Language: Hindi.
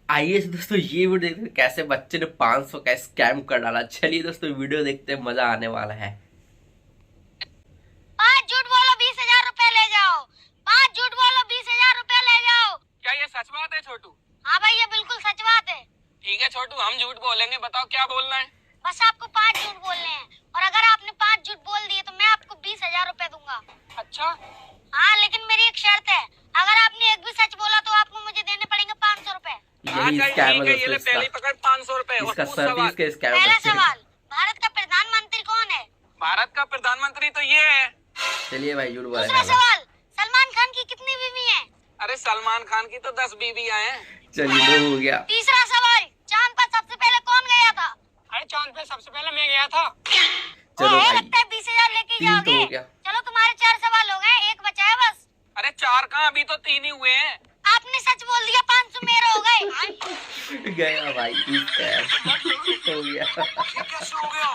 आइए दोस्तों ये वीडियो देखते हैं कैसे बच्चे ने 500 का स्कैम कर डाला। चलिए दोस्तों वीडियो देखते हैं, मजा आने वाला है। 5 झूठ बोलो 20,000 रुपए ले जाओ। 5 झूठ बोलो 20,000 रुपए ले जाओ। क्या ये सच बात है छोटू? हाँ भाई ये बिल्कुल सच बात है। ठीक है छोटू, हम झूठ बोलेंगे, बताओ क्या बोलना है। बस आपको 5 झूठ बोलने हैं और अगर आपने 5 झूठ बोल दिए तो मैं आपको 20,000 रुपए दूंगा। अच्छा हाँ लेकिन मेरी एक शर्त है, अगर आपने एक भी सच बोला तो आपको मुझे देने पड़ेंगे 500 रुपए। यही स्कैम है ये ले दोस्तों पहली इसका। पकड़ 500 रुपए। इसका सर्विस का स्कैम है पहला बच्चे ने। सवाल, भारत का प्रधानमंत्री कौन है? भारत का प्रधानमंत्री तो ये है। चलिए भाई झूठ बोला दूसरा है। सवाल, सलमान खान की कितनी बीवी हैं? अरे सलमान खान की तो 10 बीवियां हैं। चलिए 2 हो गया। तीसरा सवाल, चांद पर सबसे पहले कौन गया था? अरे चांद पे सबसे पहले मैं गया था। चलो भाई लगता है 20,000 लेके 3 तो जाओगे। हो गया। चलो तुम्हारे 4 सवाल हो गए, एक बचा है बस। अरे 4 कहाँ, अभी तो 3 ही हुए हैं। आपने सच बोल दिया, 500 मेरे हो गए। गया भाई स्कैम हो गया। कैसे हो गया?